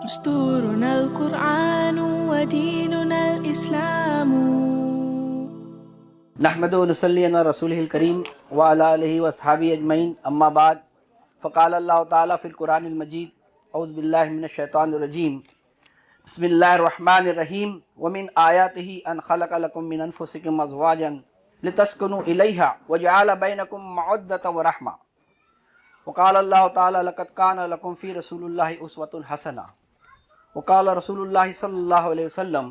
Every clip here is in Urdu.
دستورنا القرآن وديننا الإسلام. نحمد ونصلي على رسوله الكريم وعلى آله وأصحابه أجمعين أما بعد فقال الله تعالى في القرآن المجيد أعوذ بالله من الشيطان الرجيم بسم الله الرحمن الرحيم ومن آياته أن خلق لكم من أنفسكم أزواجا لتسكنوا إليها وجعل بينكم مودة ورحمة وقال الله تعالى لقد كان لكم في رسول الله أسوة حسنة وقال رسول الله صلى الله عليه وسلم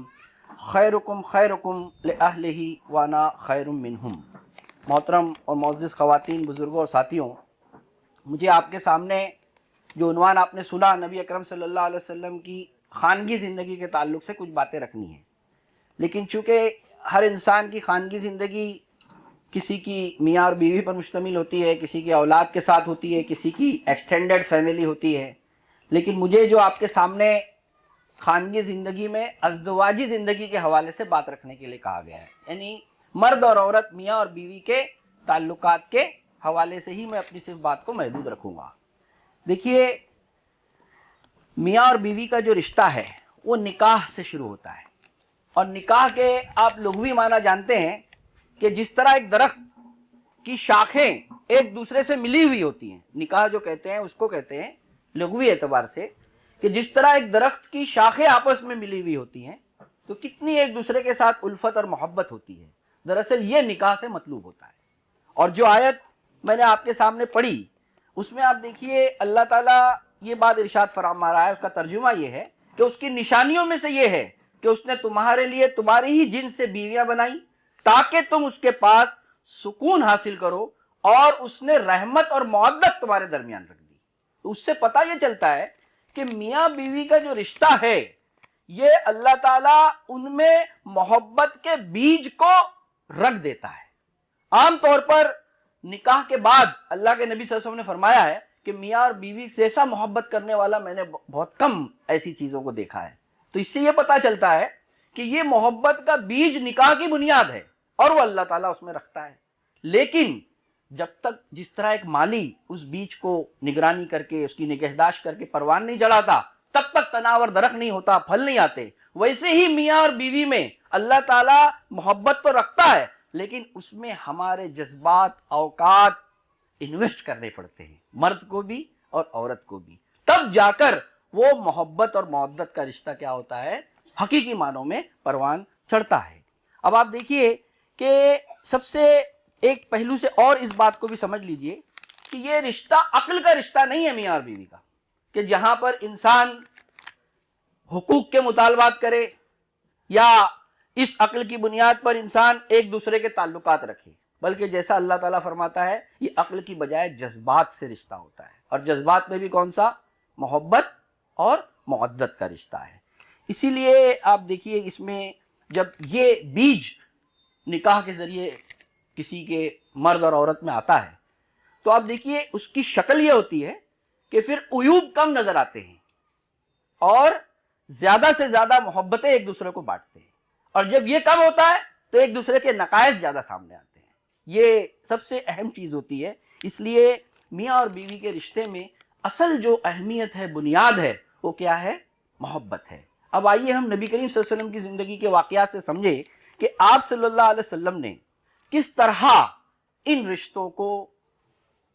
خیرکم خیرکم لأہلہ وانا خیر منہم. محترم اور معزز خواتین، بزرگوں اور ساتھیوں، مجھے آپ کے سامنے جو عنوان آپ نے سنا نبی اکرم صلی اللہ علیہ وسلم کی خانگی زندگی کے تعلق سے کچھ باتیں رکھنی ہیں. لیکن چونکہ ہر انسان کی خانگی زندگی کسی کی میاں اور بیوی پر مشتمل ہوتی ہے، کسی کی اولاد کے ساتھ ہوتی ہے، کسی کی ایکسٹینڈڈ فیملی ہوتی ہے، لیکن مجھے جو آپ کے سامنے خانگی زندگی میں ازدواجی زندگی کے حوالے سے بات رکھنے کے لیے کہا گیا ہے، یعنی مرد اور عورت، میاں اور بیوی کے تعلقات کے حوالے سے ہی میں اپنی صرف بات کو محدود رکھوں گا. دیکھیے، میاں اور بیوی کا جو رشتہ ہے وہ نکاح سے شروع ہوتا ہے، اور نکاح کے آپ لغوی معنی جانتے ہیں کہ جس طرح ایک درخت کی شاخیں ایک دوسرے سے ملی ہوئی ہوتی ہیں، نکاح جو کہتے ہیں اس کو کہتے ہیں لغوی اعتبار سے کہ جس طرح ایک درخت کی شاخیں آپس میں ملی ہوئی ہوتی ہیں تو کتنی ایک دوسرے کے ساتھ الفت اور محبت ہوتی ہے. دراصل یہ نکاح سے مطلوب ہوتا ہے. اور جو آیت میں نے آپ کے سامنے پڑھی اس میں آپ دیکھیے اللہ تعالیٰ یہ بات ارشاد فرما رہا ہے، اس کا ترجمہ یہ ہے کہ اس کی نشانیوں میں سے یہ ہے کہ اس نے تمہارے لیے تمہاری ہی جنس سے بیویاں بنائی تاکہ تم اس کے پاس سکون حاصل کرو، اور اس نے رحمت اور مودت تمہارے درمیان رکھ دی. تو اس سے پتہ یہ چلتا ہے کہ میاں بیوی کا جو رشتہ ہے یہ اللہ تعالیٰ ان میں محبت کے بیج کو رکھ دیتا ہے. عام طور پر نکاح کے بعد اللہ کے نبی صلی اللہ علیہ وسلم نے فرمایا ہے کہ میاں اور بیوی جیسا محبت کرنے والا میں نے بہت کم ایسی چیزوں کو دیکھا ہے. تو اس سے یہ پتہ چلتا ہے کہ یہ محبت کا بیج نکاح کی بنیاد ہے اور وہ اللہ تعالیٰ اس میں رکھتا ہے. لیکن جب تک جس طرح ایک مالی اس بیج کو نگرانی کر کے اس کی نگہداشت کر کے پروان نہیں چڑھاتا تب تک تناور درخت نہیں ہوتا، پھل نہیں آتے، ویسے ہی میاں اور بیوی میں اللہ تعالیٰ محبت تو رکھتا ہے لیکن اس میں ہمارے جذبات، اوقات انویسٹ کرنے پڑتے ہیں، مرد کو بھی اور عورت کو بھی. تب جا کر وہ محبت اور مودت کا رشتہ کیا ہوتا ہے، حقیقی معنوں میں پروان چڑھتا ہے. اب آپ دیکھیے کہ سب سے ایک پہلو سے اور اس بات کو بھی سمجھ لیجئے کہ یہ رشتہ عقل کا رشتہ نہیں ہے میاں اور بیوی کا، کہ جہاں پر انسان حقوق کے مطالبات کرے یا اس عقل کی بنیاد پر انسان ایک دوسرے کے تعلقات رکھے، بلکہ جیسا اللہ تعالیٰ فرماتا ہے یہ عقل کی بجائے جذبات سے رشتہ ہوتا ہے، اور جذبات میں بھی کون سا؟ محبت اور مودت کا رشتہ ہے. اسی لیے آپ دیکھیے اس میں جب یہ بیج نکاح کے ذریعے کسی کے مرد اور عورت میں آتا ہے تو آپ دیکھیے اس کی شکل یہ ہوتی ہے کہ پھر عیوب کم نظر آتے ہیں اور زیادہ سے زیادہ محبتیں ایک دوسرے کو بانٹتے ہیں، اور جب یہ کم ہوتا ہے تو ایک دوسرے کے نقائص زیادہ سامنے آتے ہیں. یہ سب سے اہم چیز ہوتی ہے. اس لیے میاں اور بیوی کے رشتے میں اصل جو اہمیت ہے، بنیاد ہے، وہ کیا ہے؟ محبت ہے. اب آئیے ہم نبی کریم صلی اللہ علیہ وسلم کی زندگی کے واقعات سے سمجھے کہ آپ صلی اللہ علیہ وسلم نے کس طرح ان رشتوں کو،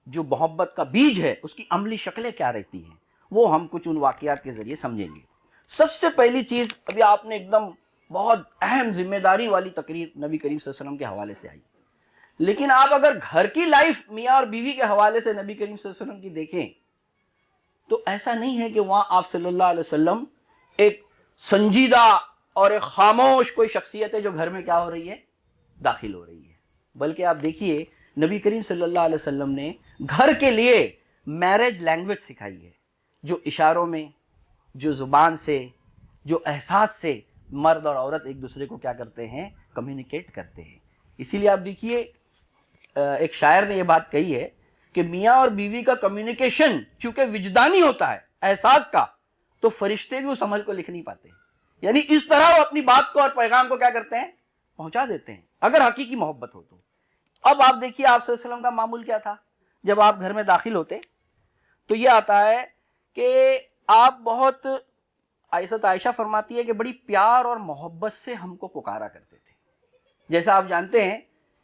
جو محبت کا بیج ہے، اس کی عملی شکلیں کیا رہتی ہیں، وہ ہم کچھ ان واقعات کے ذریعے سمجھیں گے. سب سے پہلی چیز، ابھی آپ نے ایک دم بہت اہم ذمہ داری والی تقریر نبی کریم صلی اللہ علیہ وسلم کے حوالے سے آئی، لیکن آپ اگر گھر کی لائف میاں اور بیوی کے حوالے سے نبی کریم صلی اللہ علیہ وسلم کی دیکھیں تو ایسا نہیں ہے کہ وہاں آپ صلی اللہ علیہ وسلم ایک سنجیدہ اور ایک خاموش کوئی شخصیت ہے جو گھر میں کیا ہو رہی ہے؟ داخل ہو رہی ہے. بلکہ آپ دیکھیے نبی کریم صلی اللہ علیہ وسلم نے گھر کے لیے میرج لینگویج سکھائی ہے، جو اشاروں میں، جو زبان سے، جو احساس سے مرد اور عورت ایک دوسرے کو کیا کرتے ہیں؟ کمیونیکیٹ کرتے ہیں. اسی لیے آپ دیکھیے ایک شاعر نے یہ بات کہی ہے کہ میاں اور بیوی کا کمیونیکیشن چونکہ وجدانی ہوتا ہے، احساس کا، تو فرشتے بھی اس عمل کو لکھ نہیں پاتے. یعنی اس طرح وہ اپنی بات کو اور پیغام کو کیا کرتے ہیں؟ پہنچا دیتے ہیں اگر حقیقی محبت ہو تو. اب آپ دیکھیے آپ صلی اللہ علیہ وسلم کا معمول کیا تھا. جب آپ گھر میں داخل ہوتے تو یہ آتا ہے کہ آپ بہت حضرت عائشہ فرماتی ہے کہ بڑی پیار اور محبت سے ہم کو پکارا کرتے تھے. جیسا آپ جانتے ہیں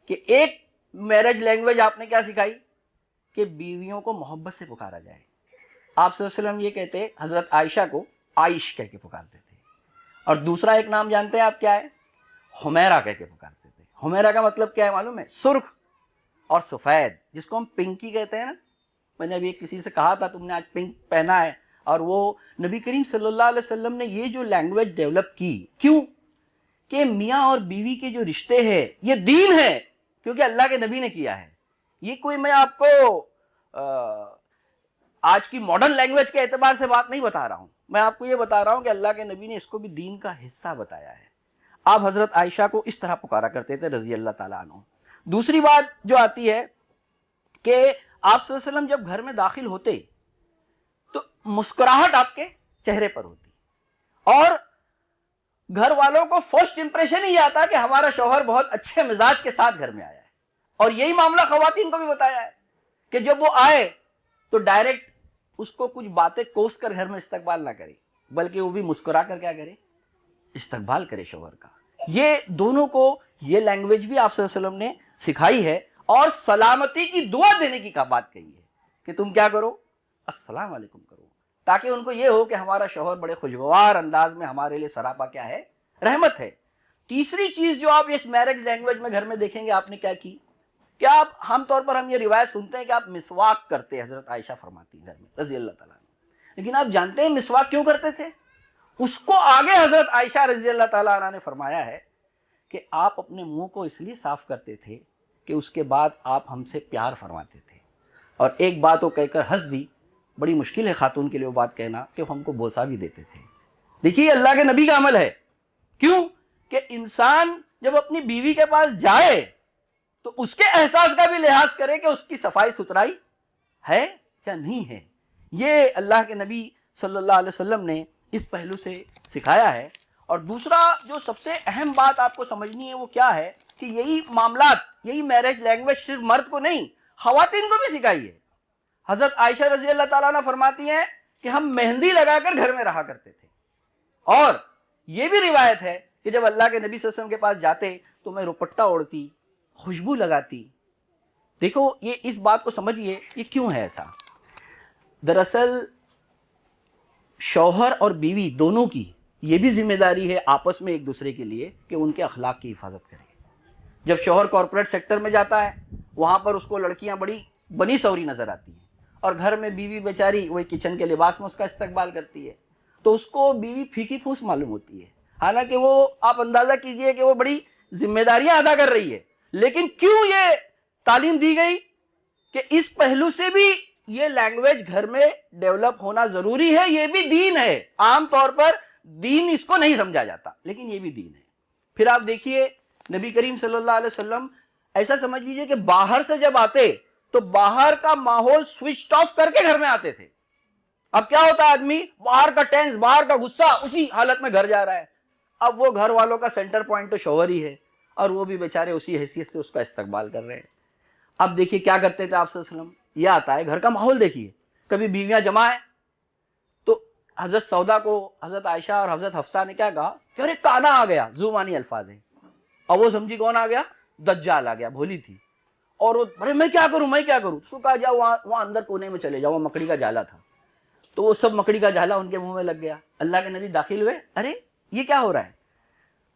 کہ ایک میرج لینگویج آپ نے کیا سکھائی کہ بیویوں کو محبت سے پکارا جائے. آپ صلی اللہ علیہ وسلم یہ کہتے حضرت عائشہ کو عائش کہہ کے پکارتے تھے. اور دوسرا ایک نام جانتے ہیں آپ کیا ہے؟ حمیرہ کہہ کے پکارتے تھے. حمیرہ کا مطلب کیا ہے معلوم ہے؟ سرخ اور سفید، جس کو ہم پنکی کہتے ہیں نا. میں نے ابھی کسی سے کہا تھا تم نے آج پنک پہنا ہے، اور وہ نبی کریم صلی اللہ علیہ وسلم نے یہ جو لینگویج ڈیولپ کی، کیوں کہ میاں اور بیوی کے جو رشتے ہیں یہ دین ہے، کیونکہ اللہ کے نبی نے کیا ہے. یہ کوئی میں آپ کو آج کی ماڈرن لینگویج کے اعتبار سے بات نہیں بتا رہا ہوں، میں آپ کو یہ بتا رہا ہوں کہ اللہ کے نبی نے اس کو بھی دین کا حصہ بتایا ہے. آپ حضرت عائشہ کو اس طرح پکارا کرتے تھے رضی اللہ تعالیٰ عنہ. دوسری بات جو آتی ہے کہ آپ صلی اللہ علیہ وسلم جب گھر میں داخل ہوتے تو مسکراہٹ آپ کے چہرے پر ہوتی، اور گھر والوں کو فرسٹ امپریشن ہی آتا کہ ہمارا شوہر بہت اچھے مزاج کے ساتھ گھر میں آیا ہے. اور یہی معاملہ خواتین کو بھی بتایا ہے کہ جب وہ آئے تو ڈائریکٹ اس کو کچھ باتیں کوس کر گھر میں استقبال نہ کرے، بلکہ وہ بھی مسکرا کر کیا کرے؟ استقبال کرے شوہر کا. یہ دونوں کو یہ لینگویج بھی آپ صلی اللہ علیہ وسلم نے سکھائی ہے، اور سلامتی کی دعا دینے کی بات کہی ہے کہ تم کیا کرو؟ السلام علیکم کرو، تاکہ ان کو یہ ہو کہ ہمارا شوہر بڑے خوشگوار انداز میں ہمارے لیے سراپا کیا ہے؟ رحمت ہے. تیسری چیز جو آپ اس میرج لینگویج میں گھر میں دیکھیں گے آپ نے کیا کی کہ آپ عام طور پر ہم یہ روایت سنتے ہیں کہ آپ مسواک کرتے. حضرت عائشہ فرماتی ہیں گھر میں رضی اللہ تعالیٰ عنہ، لیکن آپ جانتے ہیں مسواک کیوں کرتے تھے؟ اس کو آگے حضرت عائشہ رضی اللہ تعالیٰ عنہ نے فرمایا ہے کہ آپ اپنے منہ کو اس لیے صاف کرتے تھے کہ اس کے بعد آپ ہم سے پیار فرماتے تھے. اور ایک بات وہ کہہ کر ہنس دی، بڑی مشکل ہے خاتون کے لیے وہ بات کہنا، کہ ہم کو بوسا بھی دیتے تھے. دیکھیے اللہ کے نبی کا عمل ہے. کیوں کہ انسان جب اپنی بیوی کے پاس جائے تو اس کے احساس کا بھی لحاظ کرے کہ اس کی صفائی ستھرائی ہے یا نہیں ہے. یہ اللہ کے نبی صلی اللہ علیہ وسلم نے اس پہلو سے سکھایا ہے. اور دوسرا جو سب سے اہم بات آپ کو سمجھنی ہے وہ کیا ہے کہ یہی معاملات، یہی میرج لینگویج صرف مرد کو نہیں خواتین کو بھی سکھائی ہے. حضرت عائشہ رضی اللہ تعالیٰ عنہ فرماتی ہیں کہ ہم مہندی لگا کر گھر میں رہا کرتے تھے، اور یہ بھی روایت ہے کہ جب اللہ کے نبی صلی اللہ علیہ وسلم کے پاس جاتے تو میں روپٹہ اوڑھتی، خوشبو لگاتی. دیکھو یہ اس بات کو سمجھیے یہ کیوں ہے ایسا. دراصل شوہر اور بیوی دونوں کی یہ بھی ذمہ داری ہے آپس میں ایک دوسرے کے لیے کہ ان کے اخلاق کی حفاظت کرے. جب شوہر کارپوریٹ سیکٹر میں جاتا ہے وہاں پر اس کو لڑکیاں بڑی بنی سوری نظر آتی ہیں، اور گھر میں بیوی بیچاری وہی کچن کے لباس میں اس کا استقبال کرتی ہے تو اس کو بیوی پھیکی پھوس معلوم ہوتی ہے، حالانکہ وہ آپ اندازہ کیجئے کہ وہ بڑی ذمہ داریاں ادا کر رہی ہے. لیکن کیوں یہ تعلیم دی گئی کہ اس پہلو سے بھی یہ لینگویج گھر میں ڈیولپ ہونا ضروری ہے. یہ بھی دین ہے. عام طور پر دین اس کو نہیں سمجھا جاتا لیکن یہ بھی دین ہے. پھر آپ دیکھیے نبی کریم صلی اللہ علیہ وسلم ایسا سمجھ لیجئے کہ باہر سے جب آتے تو باہر کا ماحول سوئچ آف کر کے گھر میں آتے تھے. اب کیا ہوتا ہے آدمی باہر کا ٹینس، باہر کا غصہ اسی حالت میں گھر جا رہا ہے. اب وہ گھر والوں کا سینٹر پوائنٹ تو شوہر ہی ہے اور وہ بھی بیچارے اسی حیثیت سے اس کا استقبال کر رہے ہیں. اب دیکھیے کیا کرتے تھے آپ صلی اللہ علیہ وسلم. یہ آتا ہے گھر کا ماحول دیکھیے، کبھی بیویاں جمع ہیں تو حضرت سودا کو حضرت عائشہ اور حضرت حفصہ نے کیا کہا کہ ارے کانا آ گیا، زبانی الفاظ ہیں. اور وہ سمجھی کون آ گیا؟ دجال آ گیا، بھولی تھی. اور وہ ارے میں کیا کروں، میں کیا کروں. اس کو کہا جاؤ وہاں اندر کونے میں چلے جاؤ، وہاں مکڑی کا جالا تھا. تو وہ سب مکڑی کا جالا ان کے منہ میں لگ گیا. اللہ کے نبی داخل ہوئے، ارے یہ کیا ہو رہا ہے؟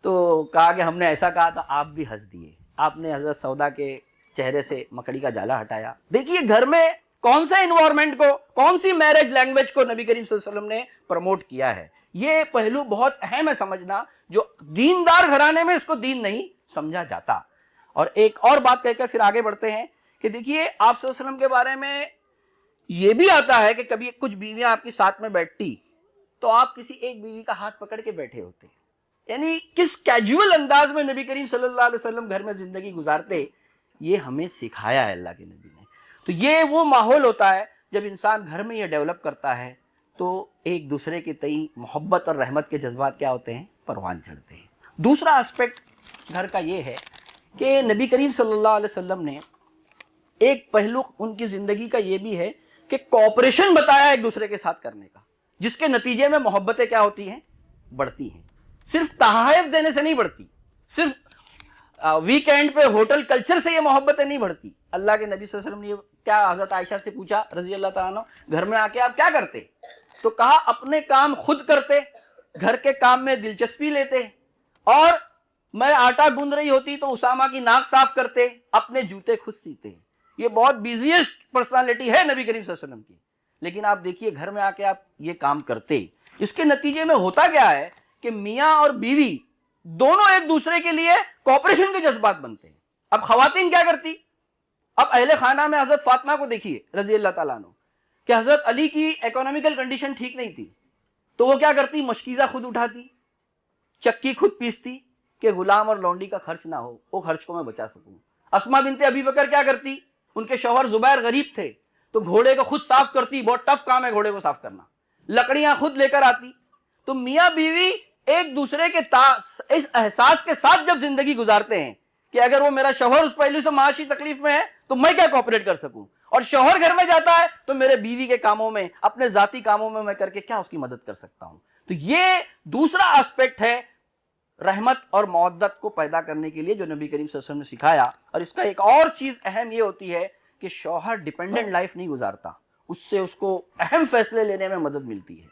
تو کہا کہ ہم نے ایسا کہا تھا، آپ بھی ہنس دیے. آپ نے حضرت سودا کے چہرے سے مکڑی کا جالا ہٹایا. دیکھیے گھر میں کون سے انوائرمنٹ کو، کون سی میرج لینگویج کو نبی کریم صلی اللہ علیہ وسلم نے پروموٹ کیا ہے. یہ پہلو بہت اہم ہے سمجھنا، جو دیندار گھرانے میں اس کو دین نہیں سمجھا جاتا. اور ایک اور بات کہہ کر پھر آگے بڑھتے ہیں کہ دیکھیے آپ صلی اللہ علیہ وسلم کے بارے میں یہ بھی آتا ہے کہ کبھی کچھ بیویاں آپ کے ساتھ میں بیٹھتی تو آپ کسی ایک بیوی کا ہاتھ پکڑ کے بیٹھے ہوتے. یعنی کس کیجول انداز میں نبی کریم صلی اللہ علیہ وسلم گھر میں زندگی گزارتے، یہ ہمیں سکھایا ہے اللہ کے نبی نے. تو یہ وہ ماحول ہوتا ہے جب انسان گھر میں یہ ڈیولپ کرتا ہے تو ایک دوسرے کے تئیں محبت اور رحمت کے جذبات کیا ہوتے ہیں؟ پروان چڑھتے ہیں. دوسرا اسپیکٹ گھر کا یہ ہے کہ نبی کریم صلی اللہ علیہ وسلم نے ایک پہلو ان کی زندگی کا یہ بھی ہے کہ کوآپریشن بتایا ایک دوسرے کے ساتھ کرنے کا. جس کے نتیجے میں محبتیں کیا ہوتی ہیں؟ بڑھتی ہیں. صرف تحائف دینے سے نہیں بڑھتی, صرف ویکینڈ پہ ہوٹل کلچر سے یہ محبتیں نہیں بڑھتی. اللہ کے نبی صلی اللہ علیہ وسلم نے کیا حضرت عائشہ سے پوچھا رضی اللہ تعالیٰ عنہ, گھر میں آ کے آپ کیا کرتے؟ تو کہا اپنے کام خود کرتے, گھر کے کام میں دلچسپی لیتے, اور میں آٹا گوندھ رہی ہوتی تو اسامہ کی ناک صاف کرتے, اپنے جوتے خود سیتے. یہ بہت بیزیسٹ پرسنالٹی ہے نبی کریم صلی اللہ علیہ وسلم کی, لیکن آپ دیکھیے گھر میں آ کے آپ یہ کام کرتے. اس کے نتیجے میں ہوتا کیا ہے کہ میاں اور بیوی دونوں ایک دوسرے کے لیے کوپریشن کے جذبات بنتے ہیں. اب خواتین کیا کرتی؟ اب اہل خانہ میں حضرت فاطمہ کو دیکھیے رضی اللہ تعالیٰ عنہ, کہ حضرت علی کی اکنامیکل کنڈیشن ٹھیک نہیں تھی, تو وہ کیا کرتی؟ مشکیزہ خود اٹھاتی, چکی خود پیستی, کہ غلام اور لونڈی کا خرچ نہ ہو, وہ خرچ کو میں بچا سکوں. اسما بنت ابی بکر کیا کرتی؟ ان کے شوہر زبیر غریب تھے تو گھوڑے کو خود صاف کرتی, بہت ٹف کام ہے گھوڑے کو صاف کرنا, لکڑیاں خود لے کر آتی. تو میاں بیوی ایک دوسرے کے اس احساس کے ساتھ جب زندگی گزارتے ہیں کہ اگر وہ میرا شوہر اس پہلو سے معاشی تکلیف میں ہے تو میں کیا کوپریٹ کر سکوں, اور شوہر گھر میں جاتا ہے تو میرے بیوی کے کاموں میں, اپنے ذاتی کاموں میں کر کے کیا اس کی مدد کر سکتا ہوں. تو یہ دوسرا آسپیکٹ ہے رحمت اور مودت کو پیدا کرنے کے لیے جو نبی کریم صلی اللہ علیہ وسلم نے سکھایا. اور اس کا ایک اور چیز اہم یہ ہوتی ہے کہ شوہر ڈیپینڈنٹ لائف نہیں گزارتا, اس سے اس کو اہم فیصلے لینے میں مدد ملتی ہے.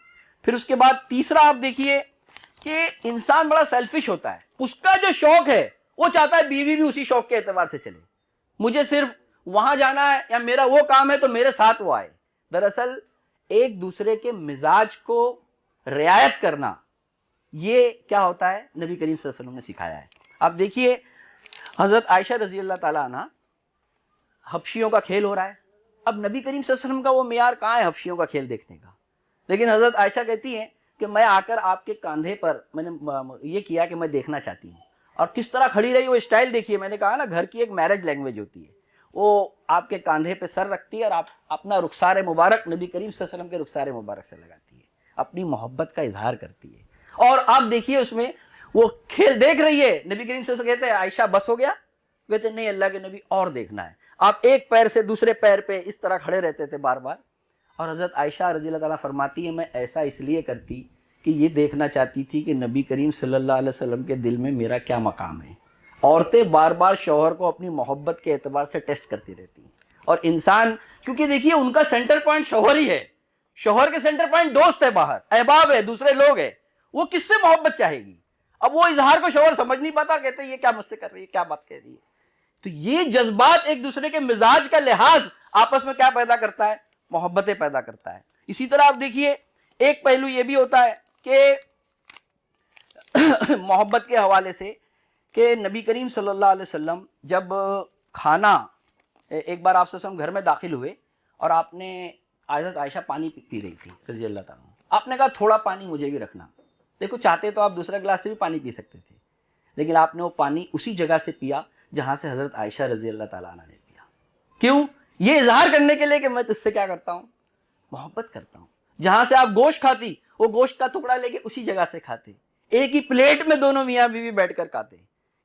پھر اس کے بعد تیسرا آپ دیکھیے کہ انسان بڑا سیلفش ہوتا ہے, اس کا جو شوق ہے وہ چاہتا ہے بیوی بھی اسی شوق کے اعتبار سے چلے, مجھے صرف وہاں جانا ہے یا میرا وہ کام ہے تو میرے ساتھ وہ آئے. دراصل ایک دوسرے کے مزاج کو رعایت کرنا یہ کیا ہوتا ہے نبی کریم صلی اللہ علیہ وسلم نے سکھایا ہے. آپ دیکھیے حضرت عائشہ رضی اللہ تعالیٰ عنہ, حبشیوں کا کھیل ہو رہا ہے. اب نبی کریم صلی اللہ علیہ وسلم کا وہ معیار کہاں ہے حبشیوں کا کھیل دیکھنے کا, لیکن حضرت عائشہ کہتی ہیں کہ میں آ کر آپ کے کاندھے پر میں نے یہ کیا کہ میں دیکھنا چاہتی ہوں, اور کس طرح کھڑی رہی, وہ اسٹائل دیکھیے. میں نے کہا نا گھر کی ایک میرج لینگویج ہوتی ہے, وہ آپ کے کاندھے پہ سر رکھتی ہے اور آپ اپنا رخسار مبارک نبی کریم صلی اللہ علیہ وسلم کے رخسار مبارک سے لگاتی ہے, اپنی محبت کا اظہار کرتی ہے. اور آپ دیکھیے اس میں وہ کھیل دیکھ رہی ہے, نبی کریم صلی اللہ علیہ وسلم کہتے ہیں عائشہ بس ہو گیا, کہتے نہیں اللہ کے نبی اور دیکھنا ہے. آپ ایک پیر سے دوسرے پیر پہ اس طرح کھڑے رہتے تھے بار بار. اور حضرت عائشہ رضی اللہ تعالیٰ فرماتی ہے میں ایسا اس لیے کرتی کہ یہ دیکھنا چاہتی تھی کہ نبی کریم صلی اللہ علیہ وسلم کے دل میں میرا کیا مقام ہے. عورتیں بار بار شوہر کو اپنی محبت کے اعتبار سے ٹیسٹ کرتی رہتی ہیں, اور انسان کیونکہ دیکھیے ان کا سینٹر پوائنٹ شوہر ہی ہے, شوہر کے سینٹر پوائنٹ دوست ہے, باہر احباب ہے, دوسرے لوگ ہیں, وہ کس سے محبت چاہے گی. اب وہ اظہار کو شوہر سمجھ نہیں پاتا, کہتے ہیں یہ کیا مجھ سے کر رہی ہے, کیا بات کہہ رہی ہے. تو یہ جذبات ایک دوسرے کے مزاج کا لحاظ آپس میں کیا پیدا کرتا ہے, محبتیں پیدا کرتا ہے. اسی طرح آپ دیکھیے ایک پہلو یہ بھی ہوتا ہے کہ محبت کے حوالے سے کہ نبی کریم صلی اللہ علیہ وسلم جب کھانا, ایک بار آپ صلی اللہ علیہ وسلم گھر میں داخل ہوئے اور آپ نے حضرت عائشہ پانی پی رہی تھی رضی اللہ تعالیٰ, آپ نے کہا تھوڑا پانی مجھے بھی رکھنا. دیکھو چاہتے تو آپ دوسرا گلاس سے بھی پانی پی سکتے تھے, لیکن آپ نے وہ پانی اسی جگہ سے پیا جہاں سے حضرت عائشہ رضی اللہ تعالیٰ عنہ نے پیا. کیوں؟ یہ اظہار کرنے کے لیے کہ میں تجھ سے کیا کرتا ہوں, محبت کرتا ہوں. جہاں سے آپ گوشت کھاتی وہ گوشت کا ٹکڑا لے کے اسی جگہ سے کھاتے, ایک ہی پلیٹ میں دونوں میاں بیوی بیٹھ کر کھاتے.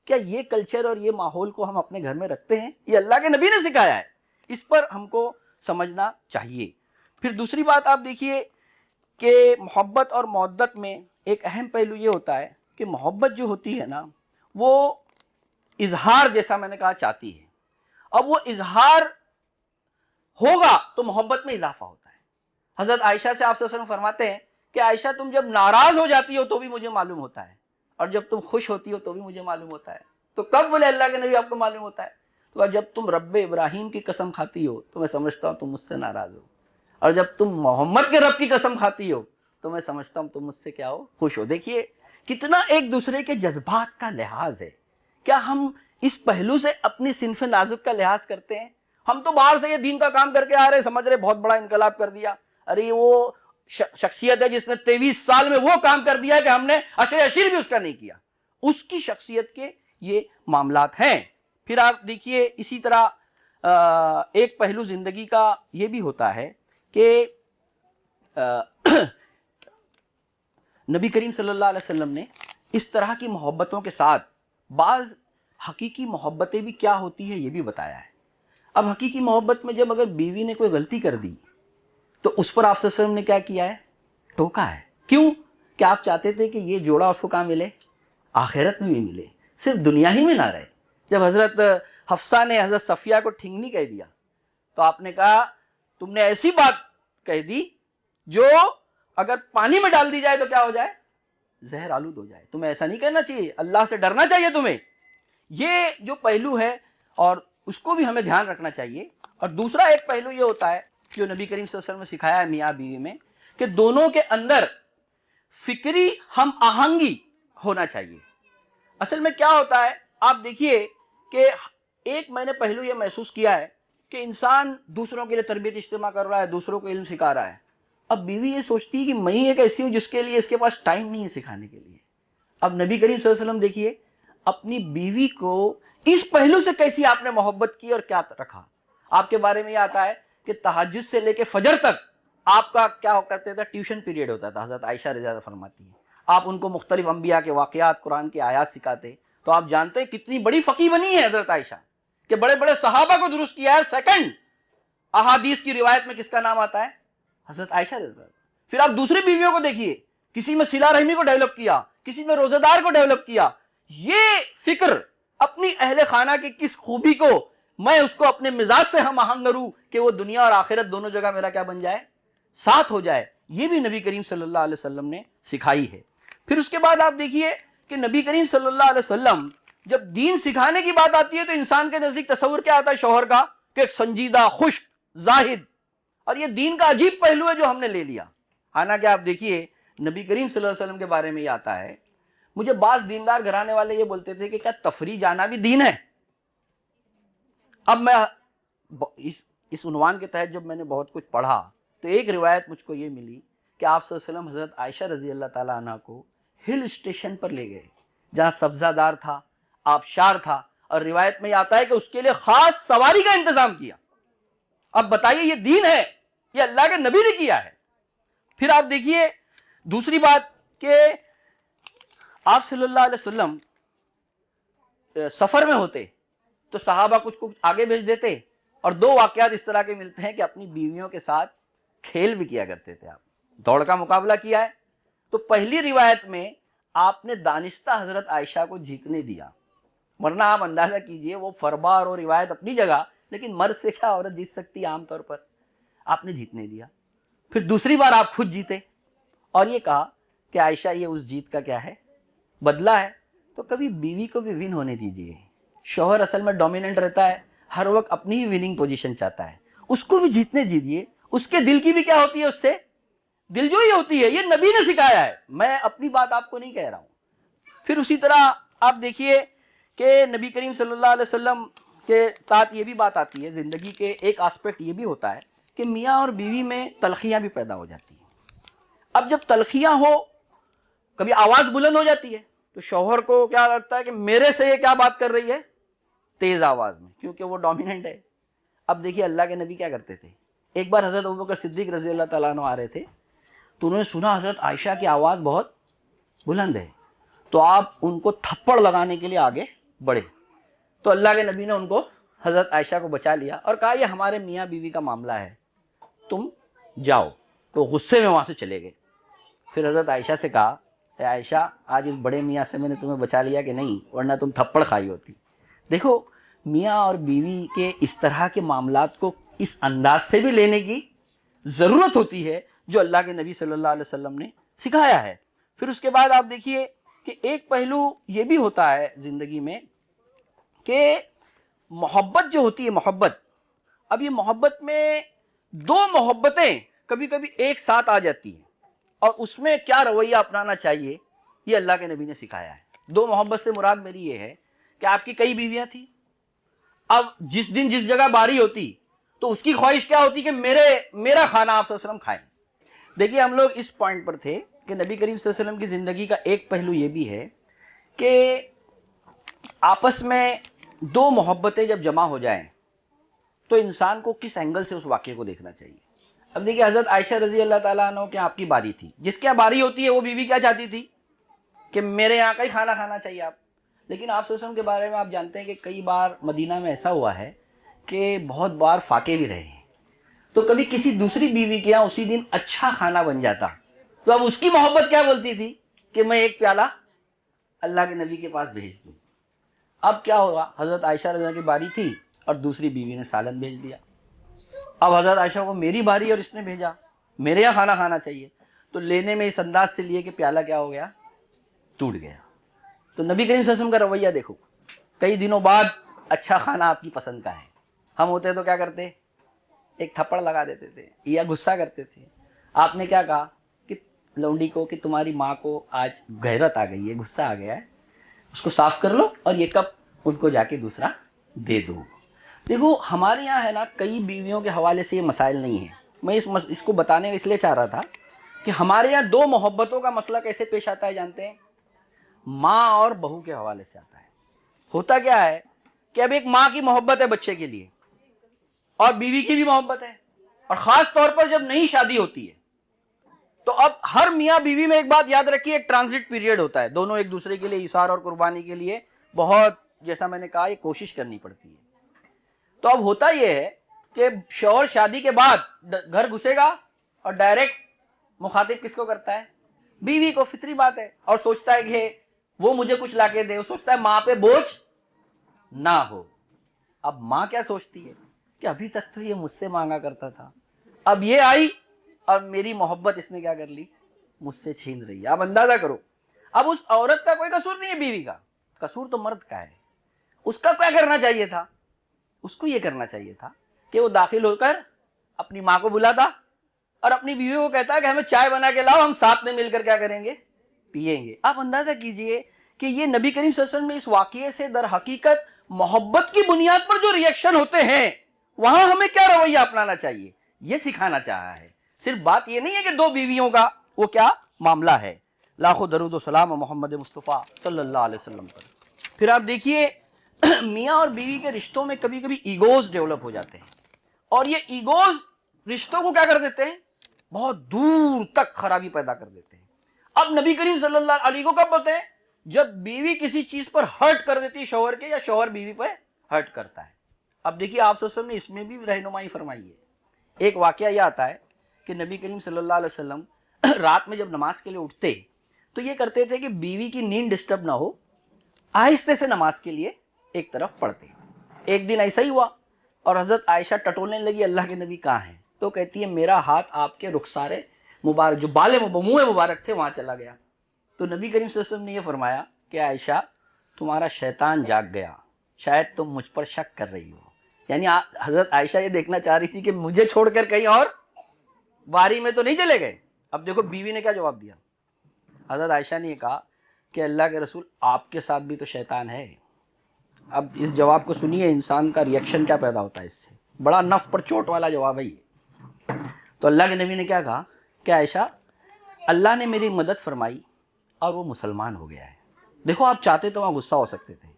کیا یہ کلچر اور یہ ماحول کو ہم اپنے گھر میں رکھتے ہیں؟ یہ اللہ کے نبی نے سکھایا ہے, اس پر ہم کو سمجھنا چاہیے. پھر دوسری بات آپ دیکھیے کہ محبت اور مودت میں ایک اہم پہلو یہ ہوتا ہے کہ محبت جو ہوتی ہے نا وہ اظہار جیسا میں نے کہا چاہتی ہے. اب وہ اظہار ہوگا تو محبت میں اضافہ ہوتا ہے. حضرت عائشہ سے آپ صلی اللہ علیہ وسلم فرماتے ہیں کہ عائشہ تم جب ناراض ہو جاتی ہو تو بھی مجھے معلوم ہوتا ہے, اور جب تم خوش ہوتی ہو تو بھی مجھے معلوم ہوتا ہے. تو کب بولے اللہ کے نبی آپ کو معلوم ہوتا ہے؟ تو جب تم رب ابراہیم کی قسم کھاتی ہو تو میں سمجھتا ہوں تم مجھ سے ناراض ہو, اور جب تم محمد کے رب کی قسم کھاتی ہو تو میں سمجھتا ہوں تم مجھ سے کیا ہو, خوش ہو. دیکھیے کتنا ایک دوسرے کے جذبات کا لحاظ ہے. کیا ہم اس پہلو سے اپنی صنف نازک کا لحاظ کرتے ہیں؟ ہم تو باہر سے یہ دین کا کام کر کے آ رہے, سمجھ رہے بہت بڑا انقلاب کر دیا, ارے وہ شخصیت ہے جس نے 23 سال میں وہ کام کر دیا کہ ہم نے اشیر بھی اس کا نہیں کیا. اس کی شخصیت کے یہ معاملات ہیں. پھر آپ دیکھیے اسی طرح ایک پہلو زندگی کا یہ بھی ہوتا ہے کہ نبی کریم صلی اللہ علیہ وسلم نے اس طرح کی محبتوں کے ساتھ بعض حقیقی محبتیں بھی کیا ہوتی ہے یہ بھی بتایا ہے. اب حقیقی محبت میں جب اگر بیوی نے کوئی غلطی کر دی تو اس پر آپ صلی اللہ علیہ وسلم نے کیا کیا ہے, ٹوکا ہے. کیوں؟ کہ آپ چاہتے تھے کہ یہ جوڑا اس کو کہاں ملے؟ آخرت میں بھی ملے, صرف دنیا ہی میں نہ رہے. جب حضرت حفصہ نے حضرت صفیہ کو ٹھنگنی کہہ دیا تو آپ نے کہا تم نے ایسی بات کہہ دی جو اگر پانی میں ڈال دی جائے تو کیا ہو جائے؟ زہر آلود ہو جائے. تمہیں ایسا نہیں کہنا چاہیے, اللہ سے ڈرنا چاہیے تمہیں. یہ جو پہلو ہے اور اس کو بھی ہمیں دھیان رکھنا چاہیے. اور دوسرا ایک پہلو یہ ہوتا ہے جو نبی کریم صلی اللہ علیہ وسلم نے سکھایا ہے میاں بیوی میں, کہ دونوں کے اندر فکری ہم آہنگی ہونا چاہیے. اصل میں کیا ہوتا ہے, آپ دیکھیے کہ ایک میں نے پہلو یہ محسوس کیا ہے کہ انسان دوسروں کے لیے تربیت اجتماع کر رہا ہے, دوسروں کو علم سکھا رہا ہے. اب بیوی یہ سوچتی ہے کہ میں ایک ایسی ہوں جس کے لیے اس کے پاس ٹائم نہیں ہے سکھانے کے لیے. اب نبی کریم صلی اللہ علیہ وسلم دیکھیے اپنی بیوی کو اس پہلو سے کیسی آپ نے محبت کی اور کیا رکھا. آپ کے بارے میں یہ آتا ہے کہ تہجد سے لے کے فجر تک آپ کا کیا کرتے تھا, ٹیوشن پیریڈ ہوتا تھا. حضرت عائشہ رضی اللہ عنہا فرماتی ہیں آپ ان کو مختلف انبیاء کے واقعات, قرآن کی آیات سکھاتے. تو آپ جانتے ہیں کتنی بڑی فقیہ بنی ہے حضرت عائشہ, کہ بڑے بڑے صحابہ کو درست کیا ہے. سیکنڈ احادیث کی روایت میں کس کا نام آتا ہے؟ حضرت عائشہ رضی اللہ عنہا. پھر آپ دوسری بیویوں کو دیکھیے, کسی میں صلہ رحمی کو ڈیولپ کیا, کسی میں روزہ دار کو ڈیولپ کیا. یہ فکر اپنی اہل خانہ کی کس خوبی کو میں اس کو اپنے مزاج سے ہم آہنگ کروں کہ وہ دنیا اور آخرت دونوں جگہ میرا کیا بن جائے, ساتھ ہو جائے. یہ بھی نبی کریم صلی اللہ علیہ وسلم نے سکھائی ہے. پھر اس کے بعد آپ دیکھیے کہ نبی کریم صلی اللہ علیہ وسلم جب دین سکھانے کی بات آتی ہے تو انسان کے نزدیک تصور کیا آتا ہے شوہر کا, کہ ایک سنجیدہ, خشک, زاہد. اور یہ دین کا عجیب پہلو ہے جو ہم نے لے لیا. حالانکہ آپ دیکھیے نبی کریم صلی اللہ علیہ وسلم کے بارے میں یہ آتا ہے, مجھے بعض دیندار گھرانے والے یہ بولتے تھے کہ کیا تفریح جانا بھی دین ہے؟ اب میں اس عنوان کے تحت جب میں نے بہت کچھ پڑھا تو ایک روایت مجھ کو یہ ملی کہ آپ صلی اللہ علیہ وسلم حضرت عائشہ رضی اللہ تعالیٰ عنہ کو ہل اسٹیشن پر لے گئے جہاں سبزہ دار تھا, آبشار تھا, اور روایت میں یہ آتا ہے کہ اس کے لیے خاص سواری کا انتظام کیا. اب بتائیے یہ دین ہے, یہ اللہ کے نبی نے کیا ہے. پھر آپ دیکھیے دوسری بات کہ آپ صلی اللہ علیہ وسلم سفر میں ہوتے تو صحابہ کچھ آگے بھیج دیتے, اور دو واقعات اس طرح کے ملتے ہیں کہ اپنی بیویوں کے ساتھ کھیل بھی کیا کرتے تھے. آپ دوڑ کا مقابلہ کیا ہے تو پہلی روایت میں آپ نے دانستہ حضرت عائشہ کو جیتنے دیا, ورنہ آپ اندازہ کیجئے وہ فربار اور روایت اپنی جگہ, لیکن مرد سے کیا عورت جیت سکتی ہے عام طور پر, آپ نے جیتنے دیا. پھر دوسری بار آپ خود جیتے اور یہ کہا کہ عائشہ یہ اس جیت کا کیا ہے, بدلہ ہے. تو کبھی بیوی کو بھی ون ہونے دیجئے. شوہر اصل میں ڈومیننٹ رہتا ہے, ہر وقت اپنی ہی وننگ پوزیشن چاہتا ہے, اس کو بھی جیتنے دیجئے. اس کے دل کی بھی کیا ہوتی ہے, اس سے دل جو ہی ہوتی ہے. یہ نبی نے سکھایا ہے, میں اپنی بات آپ کو نہیں کہہ رہا ہوں. پھر اسی طرح آپ دیکھیے کہ نبی کریم صلی اللہ علیہ وسلم کے ساتھ یہ بھی بات آتی ہے, زندگی کے ایک آسپیکٹ یہ بھی ہوتا ہے کہ میاں اور بیوی میں تلخیاں بھی پیدا ہو جاتی ہیں. اب جب تلخیاں ہو, کبھی آواز بلند ہو جاتی ہے تو شوہر کو کیا لگتا ہے کہ میرے سے یہ کیا بات کر رہی ہے تیز آواز میں, کیونکہ وہ ڈومیننٹ ہے. اب دیکھیے اللہ کے نبی کیا کرتے تھے. ایک بار حضرت ابوبکر صدیق رضی اللہ تعالیٰ عنہ آ رہے تھے تو انہوں نے سنا حضرت عائشہ کی آواز بہت بلند ہے, تو آپ ان کو تھپڑ لگانے کے لیے آگے بڑھے. تو اللہ کے نبی نے ان کو, حضرت عائشہ کو بچا لیا اور کہا یہ ہمارے میاں بیوی کا معاملہ ہے, تم جاؤ. تو غصے میں وہاں سے چلے گئے. پھر حضرت عائشہ سے کہا اے عائشہ آج اس بڑے میاں سے میں نے تمہیں بچا لیا کہ نہیں, ورنہ تم تھپڑ کھائی ہوتی. دیکھو میاں اور بیوی کے اس طرح کے معاملات کو اس انداز سے بھی لینے کی ضرورت ہوتی ہے جو اللہ کے نبی صلی اللہ علیہ وسلم نے سکھایا ہے. پھر اس کے بعد آپ دیکھیے کہ ایک پہلو یہ بھی ہوتا ہے زندگی میں کہ محبت جو ہوتی ہے, محبت, اب یہ محبت میں دو محبتیں کبھی کبھی ایک ساتھ آ جاتی ہیں اور اس میں کیا رویہ اپنانا چاہیے یہ اللہ کے نبی نے سکھایا ہے. دو محبت سے مراد میری یہ ہے کہ آپ کی کئی بیویاں تھیں, اب جس دن جس جگہ باری ہوتی تو اس کی خواہش کیا ہوتی کہ میرا کھانا آپ صلی اللہ علیہ وسلم کھائیں. دیکھیے ہم لوگ اس پوائنٹ پر تھے کہ نبی کریم صلی اللہ علیہ وسلم کی زندگی کا ایک پہلو یہ بھی ہے کہ آپس میں دو محبتیں جب جمع ہو جائیں تو انسان کو کس اینگل سے اس واقعے کو دیکھنا چاہیے. اب دیکھیے حضرت عائشہ رضی اللہ تعالیٰ عنہ کہ آپ کی باری تھی, جس کی باری ہوتی ہے وہ بیوی کیا چاہتی تھی کہ میرے یہاں کا ہی کھانا کھانا چاہیے آپ. لیکن آپ صلی اللہ علیہ وسلم کے بارے میں آپ جانتے ہیں کہ کئی بار مدینہ میں ایسا ہوا ہے کہ بہت بار فاقے بھی رہے ہیں, تو کبھی کسی دوسری بیوی کے یہاں اسی دن اچھا کھانا بن جاتا تو اب اس کی محبت کیا بولتی تھی کہ میں ایک پیالہ اللہ کے نبی کے پاس بھیج دوں. اب کیا ہوگا, حضرت عائشہ رضی اللہ عنہا کی باری تھی اور دوسری بیوی نے سالن بھیج دیا. اب حضرت عائشہ کو میری باری اور اس نے بھیجا, میرے یہاں کھانا کھانا چاہیے, تو لینے میں اس انداز سے لیے کہ پیالہ کیا ہو گیا, ٹوٹ گیا. تو نبی کریم صلی اللہ علیہ وسلم کا رویہ دیکھو, کئی دنوں بعد اچھا کھانا آپ کی پسند کا ہے, ہم ہوتے تو کیا کرتے, ایک تھپڑ لگا دیتے تھے یا غصہ کرتے تھے. آپ نے کیا کہا کہ لونڈی کو کہ تمہاری ماں کو آج غیرت آ گئی ہے, غصہ آ گیا ہے, اس کو صاف کر لو اور یہ کپ ان کو جا کے دوسرا دے دو. دیکھو ہمارے یہاں ہے نا, کئی بیویوں کے حوالے سے یہ مسائل نہیں ہیں. میں اس کو بتانے اس لیے چاہ رہا تھا کہ ہمارے یہاں دو محبتوں کا مسئلہ کیسے پیش آتا ہے جانتے ہیں, ماں اور بہو کے حوالے سے آتا ہے. ہوتا کیا ہے کہ اب ایک ماں کی محبت ہے بچے کے لیے اور بیوی کی بھی محبت ہے, اور خاص طور پر جب نئی شادی ہوتی ہے تو اب ہر میاں بیوی میں ایک بات یاد رکھیے, ایک ٹرانزٹ پیریڈ ہوتا ہے, دونوں ایک دوسرے کے لیے ایثار اور قربانی کے لیے بہت, جیسا میں نے کہا, یہ کوشش کرنی پڑتی ہے. تو اب ہوتا یہ ہے کہ شوہر شادی کے بعد گھر گھسے گا اور ڈائریکٹ مخاطب کس کو کرتا ہے, بیوی کو. فطری بات ہے, اور سوچتا ہے کہ وہ مجھے کچھ لا کے دے, وہ سوچتا ہے ماں پہ بوجھ نہ ہو. اب ماں کیا سوچتی ہے کہ ابھی تک تو یہ مجھ سے مانگا کرتا تھا, اب یہ آئی اور میری محبت اس نے کیا کر لی, مجھ سے چھین رہی ہے. آپ اندازہ کرو, اب اس عورت کا کوئی قصور نہیں ہے, بیوی کا قصور تو مرد کا ہے. اس کا کیا کرنا چاہیے تھا, اس کو یہ کرنا چاہیے تھا کہ وہ داخل ہو کر اپنی ماں کو بلاتا اور اپنی بیوی کو کہتا کہ ہمیں چائے بنا کے لاؤ, ہم ساتھ میں مل کر کیا کریں گے, پیئیں گے. آپ اندازہ کیجئے کہ یہ نبی کریم صلی اللہ علیہ وسلم میں اس واقعے سے در حقیقت محبت کی بنیاد پر جو ریئیکشن ہوتے ہیں وہاں ہمیں کیا رویہ اپنانا چاہیے, یہ سکھانا چاہا ہے. صرف بات یہ نہیں ہے کہ دو بیویوں کا وہ کیا معاملہ ہے. لاکھوں درود و سلام محمد مصطفیٰ صلی اللہ علیہ وسلم پر. پھر آپ دیکھیے میاں اور بیوی کے رشتوں میں کبھی کبھی ایگوز ڈیولپ ہو جاتے ہیں, اور یہ ایگوز رشتوں کو کیا کر دیتے ہیں, بہت دور تک خرابی پیدا کر دیتے ہیں. اب نبی کریم صلی اللہ علیہ کو کب ہوتے ہیں, جب بیوی کسی چیز پر ہرٹ کر دیتی ہے شوہر کے, یا شوہر بیوی پر ہرٹ کرتا ہے. اب دیکھیے آپ صلی اللہ علیہ وسلم نے اس میں بھی رہنمائی فرمائی ہے. ایک واقعہ یہ آتا ہے کہ نبی کریم صلی اللہ علیہ وسلم رات میں جب نماز کے لیے اٹھتے تو یہ کرتے تھے کہ بیوی کی نیند ڈسٹرب نہ ہو, آہستہ سے نماز کے لیے ایک طرف پڑھتے. ایک دن ایسا ہی ہوا اور حضرت عائشہ ٹٹولنے لگی, اللہ کے نبی کہاں ہیں, تو کہتی ہے میرا ہاتھ آپ کے رخسار مبارک جو بال منہ مبارک تھے وہاں چلا گیا. تو نبی کریم صلی اللہ علیہ وسلم نے یہ فرمایا کہ عائشہ تمہارا شیطان جاگ گیا, شاید تم مجھ پر شک کر رہی ہو. یعنی حضرت عائشہ یہ دیکھنا چاہ رہی تھی کہ مجھے چھوڑ کر کہیں اور باری میں تو نہیں چلے گئے. اب دیکھو بیوی نے کیا جواب دیا, حضرت عائشہ نے یہ کہا کہ اللہ کے رسول آپ کے ساتھ بھی تو شیطان ہے. اب اس جواب کو سنیے, انسان کا ریئیکشن کیا پیدا ہوتا ہے اس سے, بڑا نفس پر چوٹ والا جواب ہے یہ. تو اللہ کے نبی نے کیا کہا کہ عائشہ اللہ نے میری مدد فرمائی اور وہ مسلمان ہو گیا ہے. دیکھو آپ چاہتے تو وہاں غصہ ہو سکتے تھے,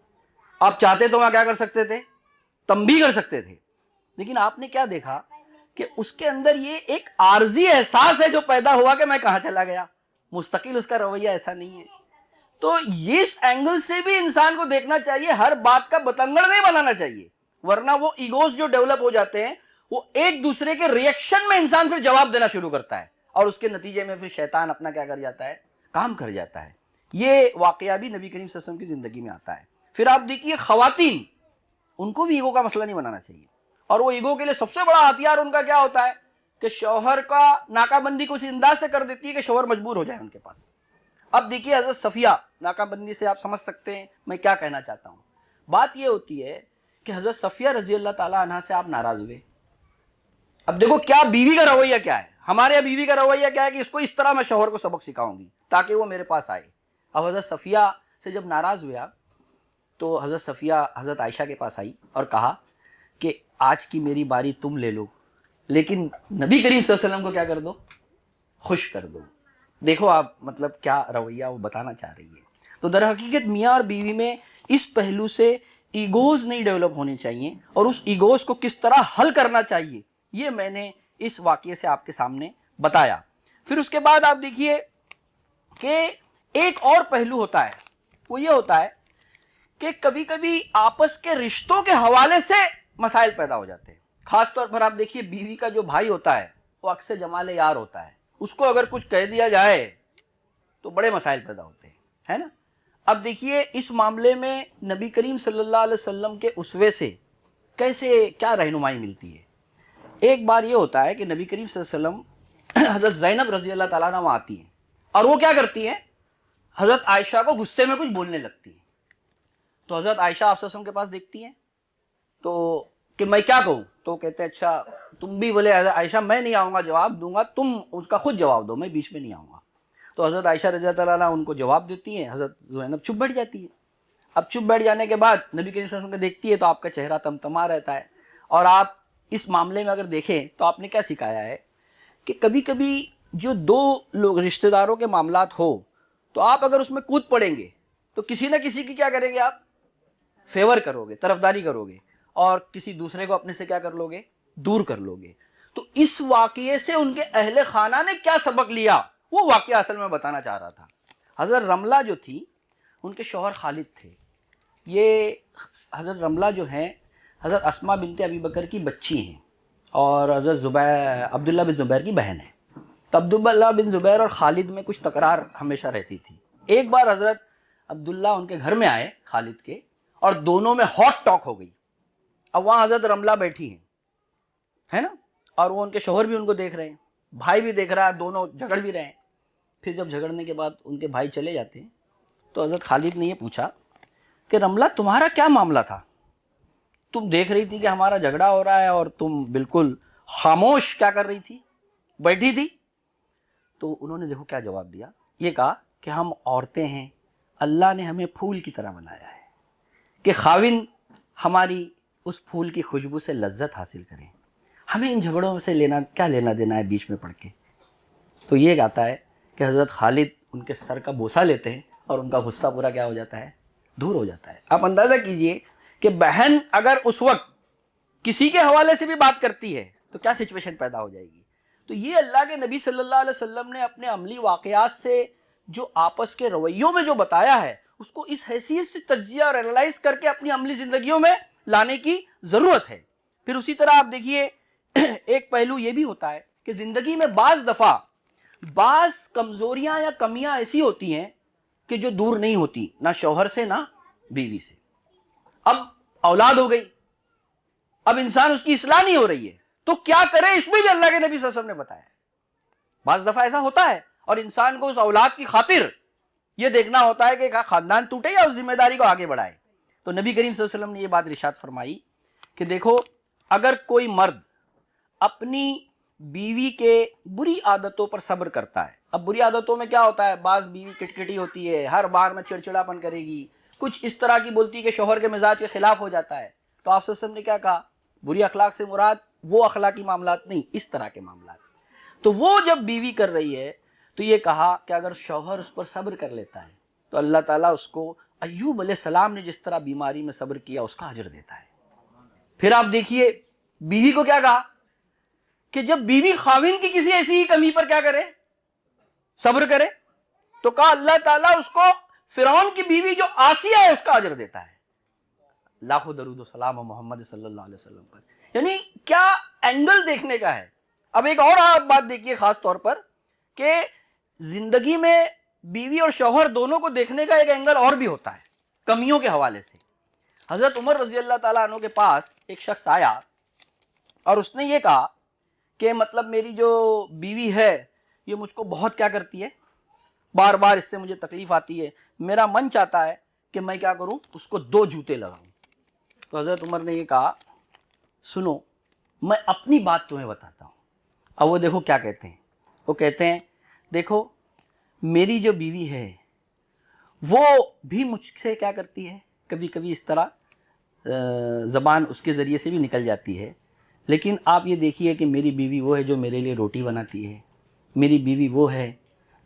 آپ چاہتے تو وہاں کیا کر سکتے تھے, تنبیہ کر سکتے تھے, لیکن آپ نے کیا دیکھا کہ اس کے اندر یہ ایک عارضی احساس ہے جو پیدا ہوا کہ میں کہاں چلا گیا, مستقل اس کا رویہ ایسا نہیں ہے. تو اس اینگل سے بھی انسان کو دیکھنا چاہیے, ہر بات کا بتنگڑ نہیں بنانا چاہیے, ورنہ وہ ایگوز جو ڈیولپ ہو جاتے ہیں وہ ایک دوسرے کے ریئیکشن میں انسان پھر جواب دینا شروع کرتا ہے, اور اس کے نتیجے میں پھر شیطان اپنا کیا کر جاتا ہے, کام کر جاتا ہے. یہ واقعہ بھی نبی کریم صلی اللہ علیہ وسلم کی زندگی میں آتا ہے. پھر آپ دیکھیے خواتین, ان کو بھی ایگو کا مسئلہ نہیں بنانا چاہیے, اور وہ ایگو کے لیے سب سے بڑا ہتھیار ان کا کیا ہوتا ہے کہ شوہر کا ناکہ بندی کو اس انداز سے کر دیتی ہے کہ شوہر مجبور ہو جائے ان کے پاس. اب دیکھیے حضرت صفیہ, ناکہ بندی سے آپ سمجھ سکتے ہیں میں کیا کہنا چاہتا ہوں. بات یہ ہوتی ہے کہ حضرت صفیہ رضی اللہ تعالیٰ عنہ سے آپ ناراض ہوئے. اب دیکھو کیا بیوی کا رویہ کیا ہے, ہمارے یہاں بیوی کا رویہ کیا ہے کہ اس کو اس طرح میں شوہر کو سبق سکھاؤں گی تاکہ وہ میرے پاس آئے. اب حضرت صفیہ سے جب ناراض ہوا تو حضرت صفیہ حضرت عائشہ کے پاس آئی اور کہا کہ آج کی میری باری تم لے لو, لیکن نبی کریم صلی اللہ علیہ وسلم کو کیا کر دو, خوش کر دو. دیکھو آپ مطلب کیا رویہ وہ بتانا چاہ رہی ہے. تو در حقیقت میاں اور بیوی میں اس پہلو سے ایگوز نہیں ڈیولپ ہونے چاہیے, اور اس ایگوز کو کس طرح حل کرنا چاہیے یہ میں نے اس واقعے سے آپ کے سامنے بتایا. پھر اس کے بعد آپ دیکھیے کہ ایک اور پہلو ہوتا ہے, وہ یہ ہوتا ہے کہ کبھی کبھی آپس کے رشتوں کے حوالے سے مسائل پیدا ہو جاتے ہیں. خاص طور پر آپ دیکھیے بیوی کا جو بھائی ہوتا ہے وہ اکثر جمال یار ہوتا ہے, اس کو اگر کچھ کہہ دیا جائے تو بڑے مسائل پیدا ہوتے ہیں، ہے نا۔ اب دیکھیے اس معاملے میں نبی کریم صلی اللہ علیہ وسلم کے اسوے سے کیسے کیا رہنمائی ملتی ہے۔ ایک بار یہ ہوتا ہے کہ نبی کریم صلی اللہ علیہ وسلم حضرت زینب رضی اللہ تعالیٰ عنہ وہاں آتی ہیں، اور وہ کیا کرتی ہیں، حضرت عائشہ کو غصے میں کچھ بولنے لگتی ہیں۔ تو حضرت عائشہ آپ صلی اللہ علیہ وسلم کے پاس دیکھتی ہیں تو کہ میں کیا کہوں، تو کہتے ہیں اچھا تم بھی بولے عائشہ میں نہیں آؤں گا جواب دوں گا، تم اس کا خود جواب دو، میں بیچ میں نہیں آؤں گا۔ تو حضرت عائشہ رضی اللہ تعالیٰ عنہ ان کو جواب دیتی ہیں، حضرت زینب چپ بیٹھ جاتی ہے۔ اب چپ بیٹھ جانے کے بعد نبی کریم صلی اللہ علیہ وسلم کو دیکھتی ہے تو آپ کا چہرہ تمتما رہتا ہے۔ اور آپ اس معاملے میں اگر دیکھیں تو آپ نے کیا سکھایا ہے کہ کبھی کبھی جو دو لوگ رشتہ داروں کے معاملات ہو تو آپ اگر اس میں کود پڑیں گے تو کسی نہ کسی کی کیا کریں گے، آپ فیور کرو گے، طرفداری کرو گے، اور کسی دوسرے کو اپنے سے کیا کر لو گے، دور کر لو گے۔ تو اس واقعے سے ان کے اہل خانہ نے کیا سبق لیا، وہ واقعہ اصل میں بتانا چاہ رہا تھا۔ حضرت رملہ جو تھی ان کے شوہر خالد تھے۔ یہ حضرت رملہ جو ہیں حضرت اسماء بنت ابی بکر کی بچی ہیں اور حضرت عبداللہ بن زبیر کی بہن ہے۔ تو عبداللہ بن زبیر اور خالد میں کچھ تکرار ہمیشہ رہتی تھی۔ ایک بار حضرت عبداللہ ان کے گھر میں آئے خالد کے، اور دونوں میں ہاٹ ٹاک ہو گئی۔ اب وہاں حضرت رملہ بیٹھی ہیں، ہے نا، اور وہ ان کے شوہر بھی ان کو دیکھ رہے ہیں، بھائی بھی دیکھ رہا ہے، دونوں جھگڑ بھی رہے ہیں۔ پھر جب جھگڑنے کے بعد ان کے بھائی چلے جاتے ہیں تو حضرت خالد نے یہ پوچھا کہ رملہ تمہارا کیا معاملہ تھا، تم دیکھ رہی تھی کہ ہمارا جھگڑا ہو رہا ہے اور تم بالکل خاموش کیا کر رہی تھی، بیٹھی تھی۔ تو انہوں نے دیکھو کیا جواب دیا، یہ کہا کہ ہم عورتیں ہیں، اللہ نے ہمیں پھول کی طرح بنایا ہے کہ خاوند ہماری اس پھول کی خوشبو سے لذت حاصل کریں، ہمیں ان جھگڑوں سے کیا لینا دینا ہے بیچ میں پڑھ کے۔ تو یہ کہتا ہے کہ حضرت خالد ان کے سر کا بوسہ لیتے ہیں اور ان کا غصہ پورا کیا ہو جاتا ہے، دور ہو جاتا ہے۔ آپ اندازہ کیجئے کہ بہن اگر اس وقت کسی کے حوالے سے بھی بات کرتی ہے تو کیا سچویشن پیدا ہو جائے گی۔ تو یہ اللہ کے نبی صلی اللہ علیہ وسلم نے اپنے عملی واقعات سے جو آپس کے رویوں میں جو بتایا ہے اس کو اس حیثیت سے تجزیہ اور اینالائز کر کے اپنی عملی زندگیوں میں لانے کی ضرورت ہے۔ پھر اسی طرح آپ دیکھیے ایک پہلو یہ بھی ہوتا ہے کہ زندگی میں بعض دفعہ بعض کمزوریاں یا کمیاں ایسی ہوتی ہیں کہ جو دور نہیں ہوتی، نہ شوہر سے نہ بیوی سے۔ اب اولاد ہو گئی، اب انسان اس کی اصلاح نہیں ہو رہی ہے تو کیا کرے، اس میں بھی اللہ کے نبی صلی اللہ علیہ وسلم نے بتایا ہے۔ بعض دفعہ ایسا ہوتا ہے اور انسان کو اس اولاد کی خاطر یہ دیکھنا ہوتا ہے کہ خاندان ٹوٹے یا اس ذمہ داری کو آگے بڑھائے۔ تو نبی کریم صلی اللہ علیہ وسلم نے یہ بات ارشاد فرمائی کہ دیکھو اگر کوئی مرد اپنی بیوی کے بری عادتوں پر صبر کرتا ہے، اب بری عادتوں میں کیا ہوتا ہے، بعض بیوی کٹکٹی ہوتی ہے، ہر بار میں چڑچڑاپن کرے گی، کچھ اس طرح کی بولتی ہے کہ شوہر کے مزاج کے خلاف ہو جاتا ہے۔ تو آپ صلی اللہ علیہ وسلم نے کیا کہا، بری اخلاق سے مراد وہ اخلاقی معاملات نہیں، اس طرح کے معاملات۔ تو وہ جب بیوی کر رہی ہے تو یہ کہا کہ اگر شوہر اس پر صبر کر لیتا ہے تو اللہ تعالیٰ اس کو ایوب علیہ السلام نے جس طرح بیماری میں صبر کیا اس کا اجر دیتا ہے۔ پھر آپ دیکھیے بیوی کو کیا کہا کہ جب بیوی خاوند کی کسی ایسی ہی کمی پر کیا کرے، صبر کرے، تو کہا اللہ تعالیٰ اس کو فرعون کی بیوی جو آسیہ ہے اس کا اجر دیتا ہے۔ لاکھوں درود و سلام محمد صلی اللہ علیہ وسلم پر۔ یعنی کیا اینگل دیکھنے کا ہے۔ اب ایک اور آپ بات دیکھیے خاص طور پر کہ زندگی میں بیوی اور شوہر دونوں کو دیکھنے کا ایک اینگل اور بھی ہوتا ہے کمیوں کے حوالے سے۔ حضرت عمر رضی اللہ تعالیٰ عنہ کے پاس ایک شخص آیا اور اس نے یہ کہا کہ مطلب میری جو بیوی ہے یہ مجھ کو بہت کیا کرتی ہے، بار بار اس سے مجھے تکلیف آتی ہے، میرا من چاہتا ہے کہ میں کیا کروں، اس کو 2 جوتے لگاؤں۔ تو حضرت عمر نے یہ کہا سنو میں اپنی بات تمہیں بتاتا ہوں۔ اب وہ دیکھو کیا کہتے ہیں، وہ کہتے ہیں دیکھو میری جو بیوی ہے وہ بھی مجھ سے کیا کرتی ہے، کبھی کبھی اس طرح زبان اس کے ذریعے سے بھی نکل جاتی ہے، لیکن آپ یہ دیکھیے کہ میری بیوی وہ ہے جو میرے لیے روٹی بناتی ہے، میری بیوی وہ ہے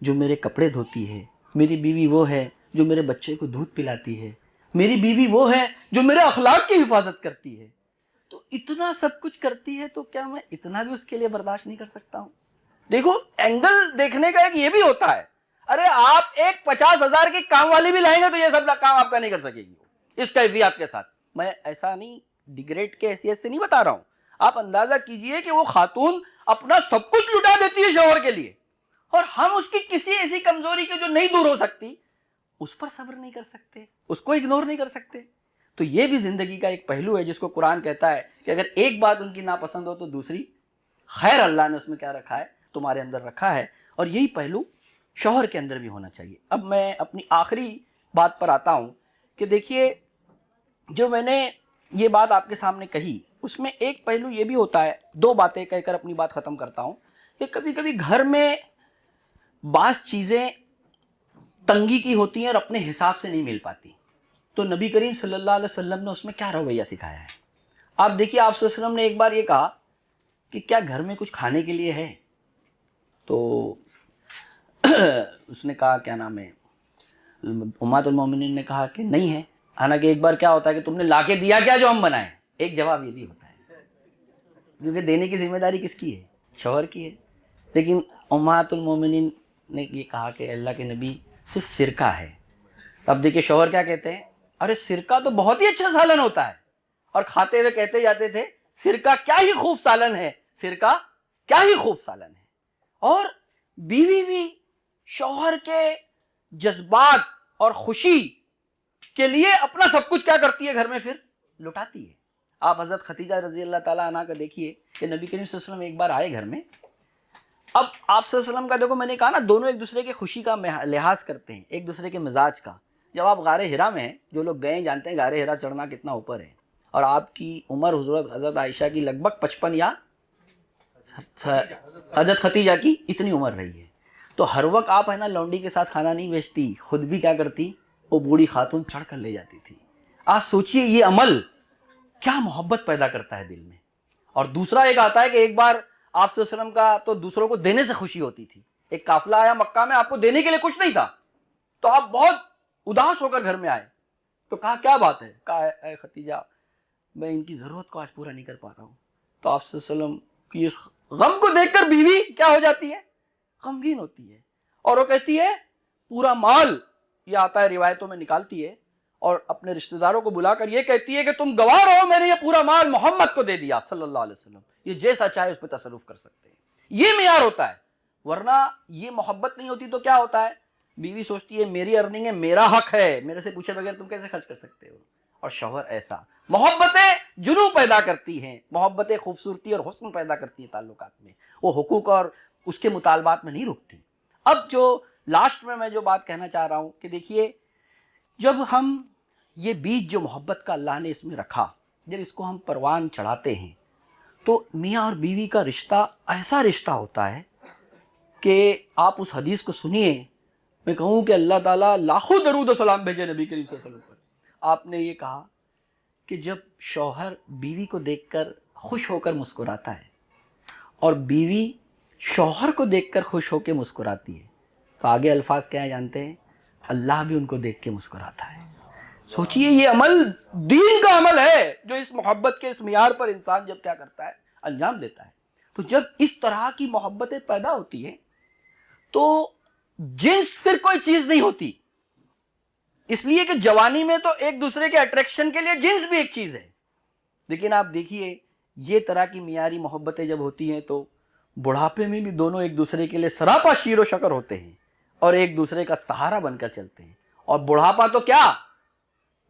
جو میرے کپڑے دھوتی ہے، میری بیوی وہ ہے جو میرے بچے کو دودھ پلاتی ہے، میری بیوی وہ ہے جو میرے اخلاق کی حفاظت کرتی ہے۔ تو اتنا سب کچھ کرتی ہے تو کیا میں اتنا بھی اس کے لیے برداشت نہیں کر سکتا ہوں؟ دیکھو اینگل دیکھنے کا ایک یہ بھی ہوتا ہے، ارے آپ ایک 50,000 کی کام والی بھی لائیں گے تو یہ سب کام آپ کا نہیں کر سکے گی اس کیفیات کے ساتھ۔ میں ایسا نہیں ڈیگریڈ کے حیثیت سے نہیں بتا رہا ہوں، آپ اندازہ کیجئے کہ وہ خاتون اپنا سب کچھ لٹا دیتی ہے شوہر کے لیے، اور ہم اس کی کسی ایسی کمزوری کی جو نہیں دور ہو سکتی اس پر صبر نہیں کر سکتے، اس کو اگنور نہیں کر سکتے. تو یہ بھی زندگی کا ایک پہلو ہے جس کو قرآن کہتا ہے کہ اگر ایک بات ان کی ناپسند ہو تو دوسری خیر اللہ نے اس میں کیا رکھا ہے، تمہارے اندر رکھا ہے. اور یہی پہلو شوہر کے اندر بھی ہونا چاہیے. اب میں اپنی آخری بات پر آتا ہوں کہ دیکھیے جو میں نے یہ بات آپ کے سامنے کہی اس میں ایک پہلو یہ بھی ہوتا ہے، دو باتیں کہہ کر اپنی بات ختم کرتا ہوں، کہ کبھی کبھی گھر میں بعض چیزیں تنگی کی ہوتی ہیں اور اپنے حساب سے نہیں مل پاتی. تو نبی کریم صلی اللہ علیہ وسلم نے اس میں کیا رویہ سکھایا ہے. آپ دیکھیے آپ صلی اللہ علیہ وسلم نے ایک بار یہ کہا کہ کیا گھر میں کچھ کھانے کے لیے ہے؟ تو اس نے کہا کیا نام ہے، امہات المومنین نے کہا کہ نہیں ہے. حالانکہ ایک بار کیا ہوتا ہے کہ تم نے لا کے دیا کیا جو ہم بنائیں. ایک جواب یہ بھی ہوتا ہے کیونکہ دینے کی ذمہ داری کس کی ہے؟ شوہر کی ہے. لیکن امہات المومنین نے یہ کہا کہ اللہ کے نبی صرف سرکہ ہے. اب دیکھیں شوہر کیا کہتے ہیں، ارے سرکہ تو بہت ہی اچھا سالن ہوتا ہے، اور کھاتے ہوئے کہتے جاتے تھے سرکہ کیا ہی خوب سالن ہے، سرکہ کیا ہی خوب سالن ہے. اور بیوی بھی شوہر کے جذبات اور خوشی کے لیے اپنا سب کچھ کیا کرتی ہے گھر میں، پھر لٹاتی ہے. آپ حضرت ختیجہ رضی اللہ تعالیٰ عنہ کا دیکھیے کہ نبی کریم صلی اللہ علیہ وسلم ایک بار آئے گھر میں. اب آپ صلی اللہ علیہ وسلم کا دیکھو میں نے کہا نا دونوں ایک دوسرے کے خوشی کا لحاظ کرتے ہیں، ایک دوسرے کے مزاج کا. جب آپ غار حرا میں ہیں، جو لوگ گئے جانتے ہیں غار حرا چڑھنا کتنا اوپر ہے، اور آپ کی عمر حضرت عائشہ کی لگ بھگ 55 یا حضرت ختیجہ کی اتنی عمر رہی ہے. تو ہر وقت آپ ہے نا لونڈی کے ساتھ کھانا نہیں بیچتی، خود بھی کیا کرتی، وہ بوڑھی خاتون چڑھ کر لے جاتی تھی. آپ سوچئے یہ عمل کیا محبت پیدا کرتا ہے دل میں. اور دوسرا ایک آتا ہے کہ ایک بار آپ صلی اللہ علیہ وسلم کا تو دوسروں کو دینے سے خوشی ہوتی تھی. ایک قافلہ آیا مکہ میں، آپ کو دینے کے لیے کچھ نہیں تھا، تو آپ بہت اداس ہو کر گھر میں آئے. تو کہا کیا بات ہے؟ کہا اے ختیجہ میں ان کی ضرورت کو آج پورا نہیں کر پا رہا ہوں. تو آپ صلی اللہ علیہ وسلم کی اس غم کو دیکھ کر بیوی کیا ہو جاتی ہے، غمگین ہوتی ہے، اور وہ کہتی ہے پورا مال، یہ آتا ہے روایتوں میں نکالتی ہے اور اپنے رشتہ داروں کو بلا کر یہ کہتی ہے کہ تم گواہ رہو میں نے یہ پورا مال محمد کو دے دیا صلی اللہ علیہ وسلم، یہ جیسا چاہے اس پہ تصرف کر سکتے ہیں. یہ معیار ہوتا ہے. ورنہ یہ محبت نہیں ہوتی تو کیا ہوتا ہے، بیوی سوچتی ہے میری ارننگ ہے، میرا حق ہے، میرے سے پوچھے بغیر تم کیسے خرچ کر سکتے ہو. اور شوہر ایسا. محبتیں جنوں پیدا کرتی ہیں، محبتیں خوبصورتی اور حسن پیدا کرتی ہیں تعلقات میں، وہ حقوق اور اس کے مطالبات میں نہیں رکتی. اب جو لاسٹ میں جو بات کہنا چاہ رہا ہوں کہ دیکھیے جب ہم یہ بیج جو محبت کا اللہ نے اس میں رکھا، جب اس کو ہم پروان چڑھاتے ہیں تو میاں اور بیوی کا رشتہ ایسا رشتہ ہوتا ہے کہ آپ اس حدیث کو سنیے. میں کہوں کہ اللہ تعالیٰ لاکھوں درود و سلام بھیجے نبی کریم صلی اللہ علیہ وسلم پر. آپ نے یہ کہا کہ جب شوہر بیوی کو دیکھ کر خوش ہو کر مسکراتا ہے اور بیوی شوہر کو دیکھ کر خوش ہو کے مسکراتی ہے، تو آگے الفاظ کیا ہے جانتے ہیں، اللہ بھی ان کو دیکھ کے مسکراتا ہے. سوچئے یہ عمل دین کا عمل ہے جو اس محبت کے اس معیار پر انسان جب کیا کرتا ہے، انجام دیتا ہے. تو جب اس طرح کی محبتیں پیدا ہوتی ہیں تو جنس پھر کوئی چیز نہیں ہوتی. اس لیے کہ جوانی میں تو ایک دوسرے کے اٹریکشن کے لیے جنس بھی ایک چیز ہے، لیکن آپ دیکھیے یہ طرح کی معیاری محبتیں جب ہوتی ہیں تو بڑھاپے میں بھی دونوں ایک دوسرے کے لیے سراپا شیر و شکر ہوتے ہیں اور ایک دوسرے کا سہارا بن کر چلتے ہیں. اور بڑھاپا تو کیا،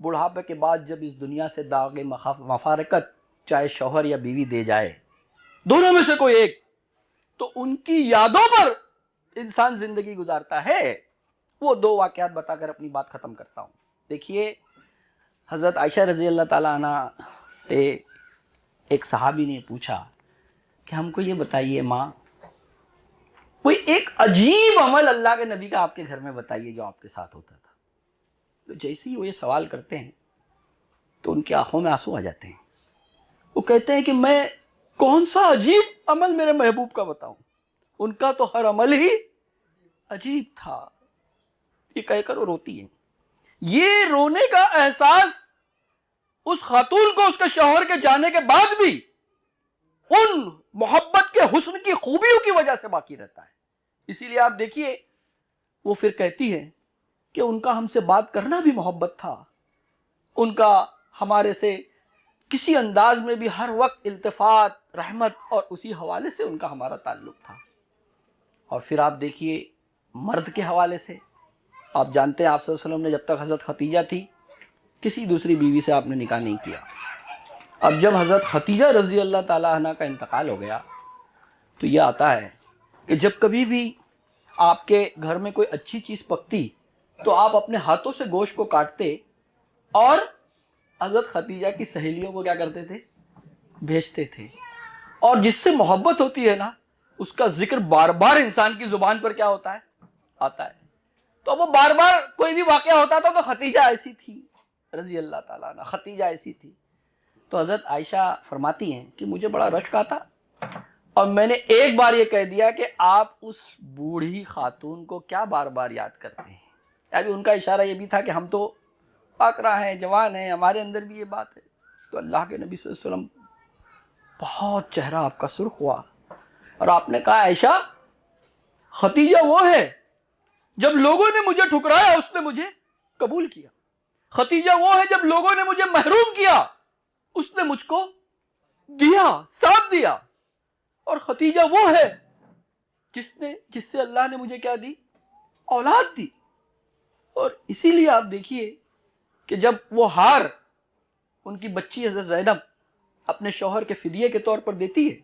بڑھاپے کے بعد جب اس دنیا سے داغ مفارقت چاہے شوہر یا بیوی دے جائے، دونوں میں سے کوئی ایک، تو ان کی یادوں پر انسان زندگی گزارتا ہے. وہ دو واقعات بتا کر اپنی بات ختم کرتا ہوں. دیکھیے حضرت عائشہ رضی اللہ تعالیٰ عنہ سے ایک صحابی نے پوچھا کہ ہم کو یہ بتائیے ماں کوئی ایک عجیب عمل اللہ کے نبی کا آپ کے گھر میں بتائیے جو آپ کے ساتھ ہوتا تھا. تو جیسے ہی وہ یہ سوال کرتے ہیں تو ان کی آنکھوں میں آنسو آ جاتے ہیں. وہ کہتے ہیں کہ میں کون سا عجیب عمل میرے محبوب کا بتاؤں، ان کا تو ہر عمل ہی عجیب تھا. یہ کہہ کر وہ روتی ہے. یہ رونے کا احساس اس خاتون کو اس کے شوہر کے جانے کے بعد بھی ان محبت کے حسن کی خوبیوں کی وجہ سے باقی رہتا ہے. اسی لیے آپ دیکھیے وہ پھر کہتی ہے کہ ان کا ہم سے بات کرنا بھی محبت تھا، ان کا ہمارے سے کسی انداز میں بھی ہر وقت التفات، رحمت، اور اسی حوالے سے ان کا ہمارا تعلق تھا. اور پھر آپ دیکھیے مرد کے حوالے سے، آپ جانتے ہیں آپ صلی اللہ علیہ وسلم نے جب تک حضرت ختیجہ تھی کسی دوسری بیوی سے آپ نے نکاح نہیں کیا۔ اب جب حضرت ختیجہ رضی اللہ تعالیٰ عنہ کا انتقال ہو گیا تو یہ آتا ہے کہ جب کبھی بھی آپ کے گھر میں کوئی اچھی چیز پکتی تو آپ اپنے ہاتھوں سے گوشت کو کاٹتے اور حضرت ختیجہ کی سہیلیوں کو کیا کرتے تھے؟ بھیجتے تھے۔ اور جس سے محبت ہوتی ہے نا اس کا ذکر بار بار انسان کی زبان پر کیا ہوتا ہے؟ آتا ہے۔ تو وہ بار بار کوئی بھی واقعہ ہوتا تھا تو ختیجہ ایسی تھی رضی اللہ تعالیٰ عنہ، ختیجہ ایسی تھی۔ تو حضرت عائشہ فرماتی ہیں کہ مجھے بڑا رشک آتا اور میں نے ایک بار یہ کہہ دیا کہ آپ اس بوڑھی خاتون کو کیا بار بار یاد کرتے ہیں؟ یعنی ان کا اشارہ یہ بھی تھا کہ ہم تو پاکرا ہیں، جوان ہیں، ہمارے اندر بھی یہ بات ہے۔ تو اللہ کے نبی صلی اللہ علیہ وسلم بہت چہرہ آپ کا سرخ ہوا اور آپ نے کہا عائشہ ختیجہ وہ ہے جب لوگوں نے مجھے ٹھکرایا اس نے مجھے قبول کیا، ختیجہ وہ ہے جب لوگوں نے مجھے محروم کیا اس نے مجھ کو دیا، ساتھ دیا، اور ختیجہ وہ ہے جس سے اللہ نے مجھے کیا دی؟ اولاد دی۔ اور اسی لیے آپ دیکھیے کہ جب وہ ہار ان کی بچی حضرت زینب اپنے شوہر کے فدیے کے طور پر دیتی ہے،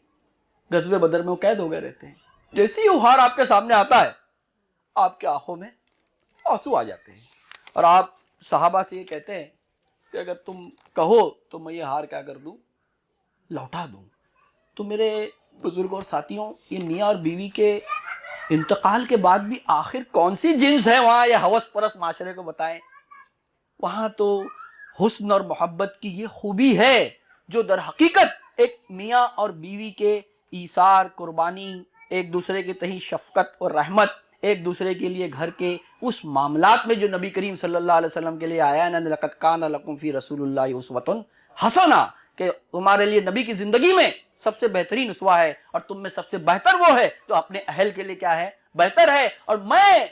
غزوہ بدر میں وہ قید ہو گئے رہتے ہیں، جیسے ہی وہ ہار آپ کے سامنے آتا ہے آپ کے آنکھوں میں آنسو آ جاتے ہیں اور آپ صحابہ سے یہ کہتے ہیں کہ اگر تم کہو تو میں یہ ہار کیا کر دوں؟ لوٹا دوں۔ تو میرے بزرگوں اور ساتھیوں، یہ میاں اور بیوی کے انتقال کے بعد بھی آخر کون سی جنس ہے وہاں یہ ہوس پرست معاشرے کو بتائیں؟ وہاں تو حسن اور محبت کی یہ خوبی ہے جو در حقیقت ایک میاں اور بیوی کے ایثار، قربانی، ایک دوسرے کے تئیں شفقت اور رحمت، ایک دوسرے کے لیے گھر کے اس معاملات میں جو نبی کریم صلی اللہ علیہ وسلم کے لیے آیا ہے، لَقَدْ كَانَ لَكُمْ فِي رَسُولِ اللَّهِ أُسْوَةٌ حَسَنَةٌ، کہ تمہارے لیے نبی کی زندگی میں سب سے بہترین اسوہ ہے، اور تم میں سب سے بہتر وہ ہے جو اپنے اہل کے لیے کیا ہے؟ بہتر ہے، اور میں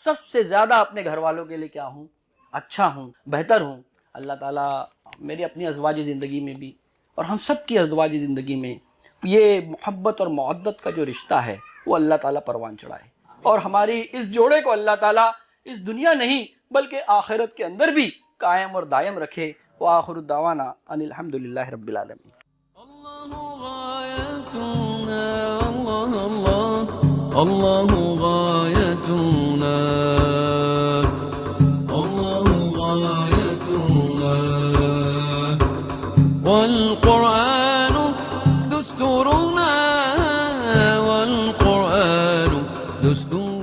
سب سے زیادہ اپنے گھر والوں کے لیے کیا ہوں؟ اچھا ہوں، بہتر ہوں۔ اللہ تعالیٰ میری اپنی ازواج زندگی میں بھی اور ہم سب کی ازواج زندگی میں یہ محبت اور معدت کا جو رشتہ ہے وہ اللہ تعالیٰ پروان چڑھائے، اور ہماری اس جوڑے کو اللہ تعالیٰ اس دنیا نہیں بلکہ آخرت کے اندر بھی قائم اور دائم رکھے۔ وآخر الدعوانا ان الحمد للہ رب العالمین۔ الله غايتنا، الله غايتنا، والقرآن دستورنا، والقرآن دستورنا۔